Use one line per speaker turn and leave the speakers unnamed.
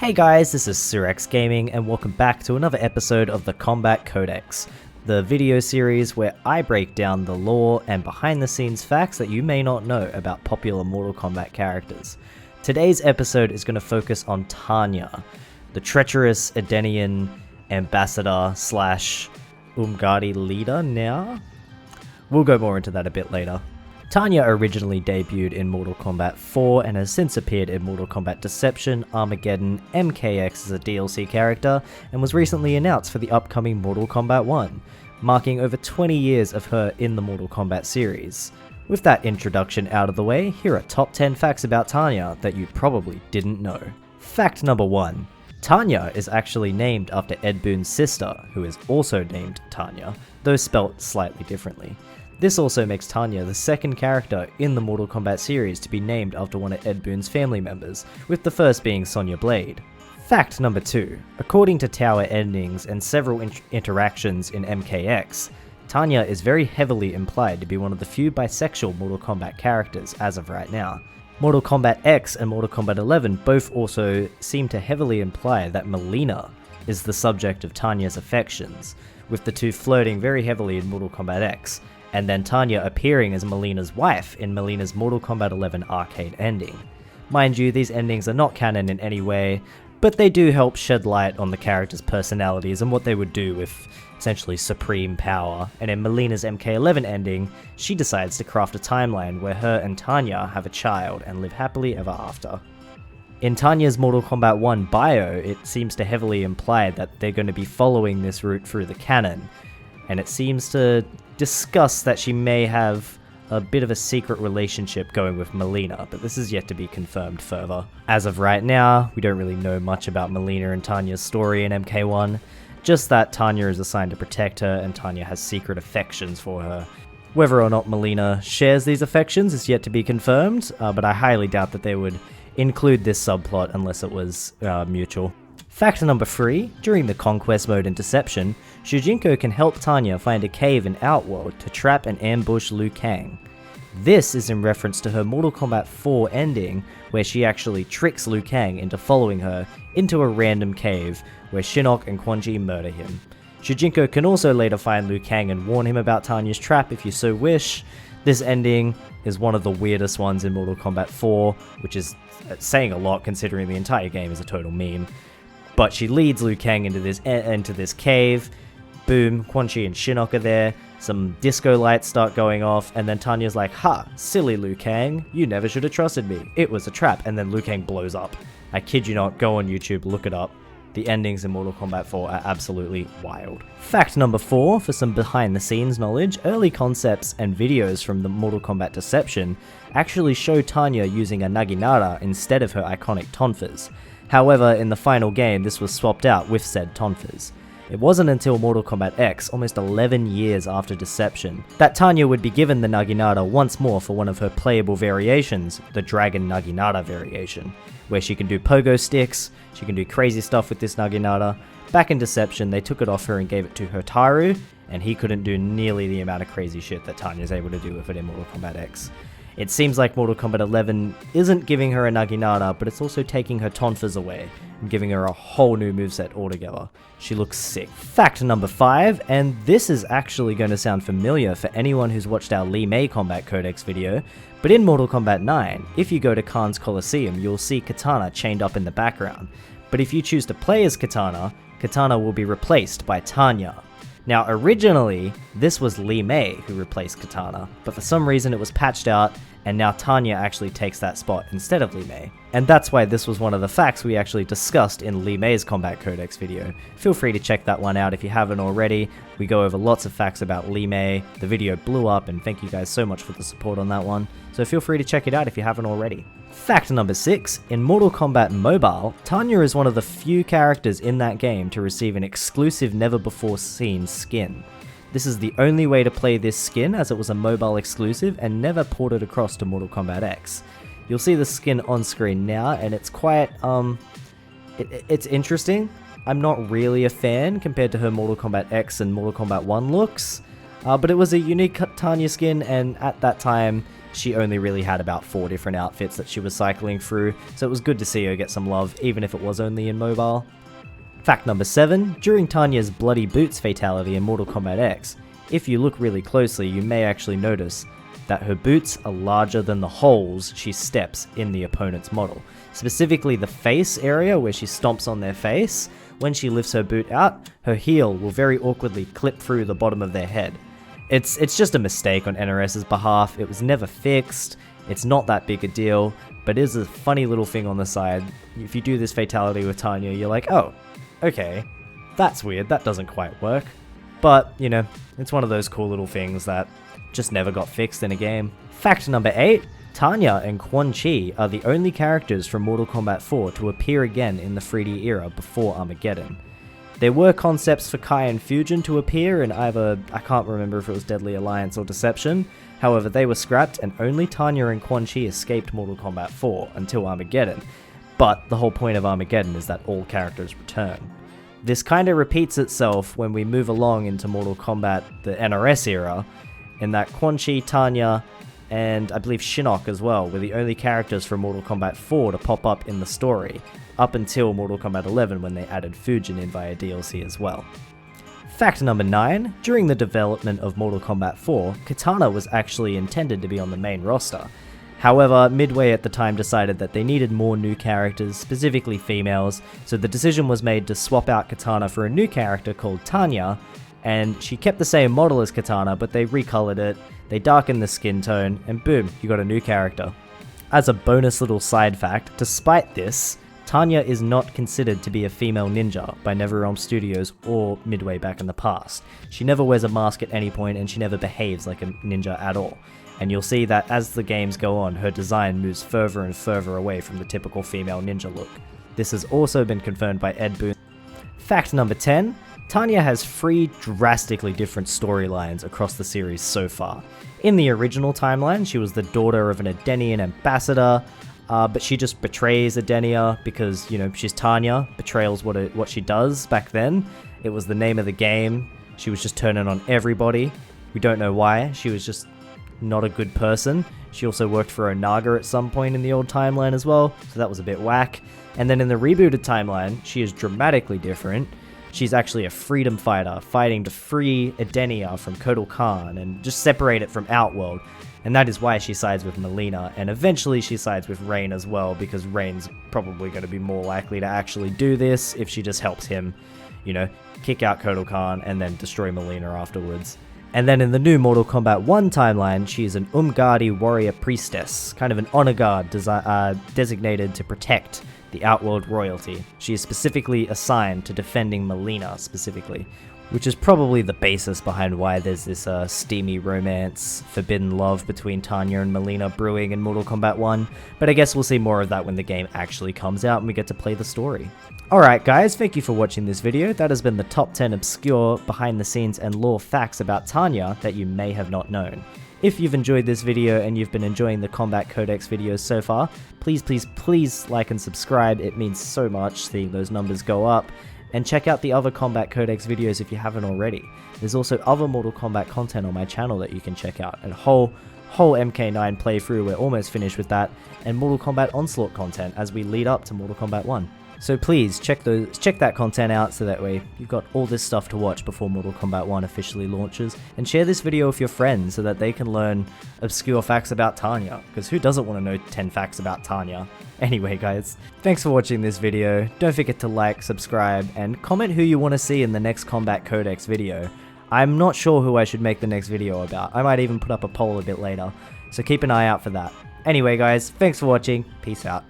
Hey guys, this is Surex Gaming and welcome back to another episode of the Kombat Kodex, the video series where I break down the lore and behind the scenes facts that you may not know about popular Mortal Kombat characters. Today's episode is going to focus on Tanya, the treacherous Edenian ambassador slash Umgadi leader now. We'll go more into that a bit later. Tanya originally debuted in Mortal Kombat 4 and has since appeared in Mortal Kombat Deception, Armageddon, MKX as a DLC character, and was recently announced for the upcoming Mortal Kombat 1, marking over 20 years of her in the Mortal Kombat series. With that introduction out of the way, here are top 10 facts about Tanya that you probably didn't know. Fact number 1. Tanya is actually named after Ed Boon's sister, who is also named Tanya, though spelt slightly differently. This also makes Tanya the second character in the Mortal Kombat series to be named after one of Ed Boon's family members, with the first being Sonya Blade. Fact number 2. According to tower endings and several interactions in MKX, Tanya is very heavily implied to be one of the few bisexual Mortal Kombat characters as of right now. Mortal Kombat X and Mortal Kombat 11 both also seem to heavily imply that Mileena is the subject of Tanya's affections, with the two flirting very heavily in Mortal Kombat X, and then Tanya appearing as Mileena's wife in Mileena's Mortal Kombat 11 arcade ending. Mind you, these endings are not canon in any way, but they do help shed light on the characters' personalities and what they would do with essentially supreme power, and in Mileena's MK11 ending, she decides to craft a timeline where her and Tanya have a child and live happily ever after. In Tanya's Mortal Kombat 1 bio, it seems to heavily imply that they're going to be following this route through the canon, and it seems to discuss that she may have a bit of a secret relationship going with Mileena, but this is yet to be confirmed further. As of right now, we don't really know much about Mileena and Tanya's story in MK1, just that Tanya is assigned to protect her and Tanya has secret affections for her. Whether or not Mileena shares these affections is yet to be confirmed, but I highly doubt that they would include this subplot unless it was mutual. Fact number 3, during the Conquest mode in Deception, Shujinko can help Tanya find a cave in Outworld to trap and ambush Liu Kang. This is in reference to her Mortal Kombat 4 ending, where she actually tricks Liu Kang into following her into a random cave where Shinnok and Quan Chi murder him. Shujinko can also later find Liu Kang and warn him about Tanya's trap if you so wish. This ending is one of the weirdest ones in Mortal Kombat 4, which is saying a lot considering the entire game is a total meme. But she leads Liu Kang into this cave. Boom, Quan Chi and Shinnok are there. Some disco lights start going off, and then Tanya's like, "Ha, silly Liu Kang, you never should have trusted me. It was a trap." And then Liu Kang blows up. I kid you not, go on YouTube, look it up. The endings in Mortal Kombat 4 are absolutely wild. Fact number 4, for some behind the scenes knowledge, early concepts and videos from the Mortal Kombat Deception actually show Tanya using a Naginata instead of her iconic tonfas. However, in the final game, this was swapped out with said tonfas. It wasn't until Mortal Kombat X, almost 11 years after Deception, that Tanya would be given the Naginata once more for one of her playable variations, the Dragon Naginata variation, where she can do pogo sticks, she can do crazy stuff with this Naginata. Back in Deception, they took it off her and gave it to Hotaru, and he couldn't do nearly the amount of crazy shit that Tanya's able to do with it in Mortal Kombat X. It seems like Mortal Kombat 11 isn't giving her a Naginata, but it's also taking her tonfas away and giving her a whole new moveset altogether. She looks sick. Fact number 5, and this is actually going to sound familiar for anyone who's watched our Li Mei Kombat Codex video, but in Mortal Kombat 9, if you go to Khan's Coliseum, you'll see Kitana chained up in the background. But if you choose to play as Kitana, Kitana will be replaced by Tanya. Now originally, this was Li Mei who replaced Kitana, but for some reason it was patched out, and now Tanya actually takes that spot instead of Li Mei. And that's why this was one of the facts we actually discussed in Li Mei's Kombat Codex video. Feel free to check that one out if you haven't already. We go over lots of facts about Li Mei. The video blew up, and thank you guys so much for the support on that one, so feel free to check it out if you haven't already. Fact number 6, in Mortal Kombat Mobile, Tanya is one of the few characters in that game to receive an exclusive never-before-seen skin. This is the only way to play this skin, as it was a mobile exclusive and never ported across to Mortal Kombat X. You'll see the skin on screen now, and it's quite, it's interesting. I'm not really a fan compared to her Mortal Kombat X and Mortal Kombat 1 looks, but it was a unique Tanya skin, and at that time, she only really had about 4 different outfits that she was cycling through, so it was good to see her get some love, even if it was only in mobile. Fact number 7, during Tanya's Bloody Boots fatality in Mortal Kombat X, if you look really closely, you may actually notice that her boots are larger than the holes she steps in the opponent's model. Specifically the face area where she stomps on their face, when she lifts her boot out, her heel will very awkwardly clip through the bottom of their head. It's just a mistake on NRS's behalf, it was never fixed, it's not that big a deal, but it is a funny little thing on the side. If you do this fatality with Tanya, you're like, oh, okay, that's weird, that doesn't quite work. But, you know, it's one of those cool little things that just never got fixed in a game. Fact number 8, Tanya and Quan Chi are the only characters from Mortal Kombat 4 to appear again in the 3D era before Armageddon. There were concepts for Kai and Fusion to appear in either, I can't remember if it was Deadly Alliance or Deception, however they were scrapped and only Tanya and Quan Chi escaped Mortal Kombat 4 until Armageddon, but the whole point of Armageddon is that all characters return. This kinda repeats itself when we move along into Mortal Kombat, the NRS era, in that Quan Chi, Tanya, and I believe Shinnok as well were the only characters from Mortal Kombat 4 to pop up in the story, up until Mortal Kombat 11 when they added Fujin in via DLC as well. Fact number 9, during the development of Mortal Kombat 4, Kitana was actually intended to be on the main roster. However, Midway at the time decided that they needed more new characters, specifically females, so the decision was made to swap out Kitana for a new character called Tanya, and she kept the same model as Kitana, but they recolored it, they darkened the skin tone, and boom, you got a new character. As a bonus little side fact, despite this, Tanya is not considered to be a female ninja by NetherRealm Studios or Midway back in the past. She never wears a mask at any point and she never behaves like a ninja at all. And you'll see that as the games go on, her design moves further and further away from the typical female ninja look. This has also been confirmed by Ed Boon. Fact number 10, Tanya has 3 drastically different storylines across the series so far. In the original timeline, she was the daughter of an Edenian ambassador, but she just betrays Edenia because, you know, she's Tanya. Betrayal's what she does back then. It was the name of the game. She was just turning on everybody. We don't know why. She was just not a good person. She also worked for Onaga at some point in the old timeline as well, so that was a bit whack. And then in the rebooted timeline, she is dramatically different. She's actually a freedom fighter, fighting to free Edenia from Kotal Khan and just separate it from Outworld. And that is why she sides with Mileena, and eventually she sides with Rain as well, because Rain's probably going to be more likely to actually do this if she just helps him, you know, kick out Kotal Khan and then destroy Mileena afterwards. And then in the new Mortal Kombat 1 timeline, she is an Umgadi warrior priestess, kind of an honor guard designated to protect the Outworld royalty. She is specifically assigned to defending Mileena specifically, which is probably the basis behind why there's this steamy romance, forbidden love between Tanya and Mileena brewing in Mortal Kombat 1, but I guess we'll see more of that when the game actually comes out and we get to play the story. Alright guys, thank you for watching this video. That has been the top 10 obscure, behind the scenes and lore facts about Tanya that you may have not known. If you've enjoyed this video and you've been enjoying the Kombat Kodex videos so far, please like and subscribe. It means so much seeing those numbers go up. And check out the other Kombat Kodex videos if you haven't already. There's also other Mortal Kombat content on my channel that you can check out. And whole MK9 playthrough, we're almost finished with that. And Mortal Kombat Onslaught content as we lead up to Mortal Kombat 1. So please check that content out so that way you've got all this stuff to watch before Mortal Kombat 1 officially launches. And share this video with your friends so that they can learn obscure facts about Tanya. Because who doesn't want to know 10 facts about Tanya? Anyway guys, thanks for watching this video. Don't forget to like, subscribe, and comment who you want to see in the next Kombat Kodex video. I'm not sure who I should make the next video about. I might even put up a poll a bit later. So keep an eye out for that. Anyway guys, thanks for watching. Peace out.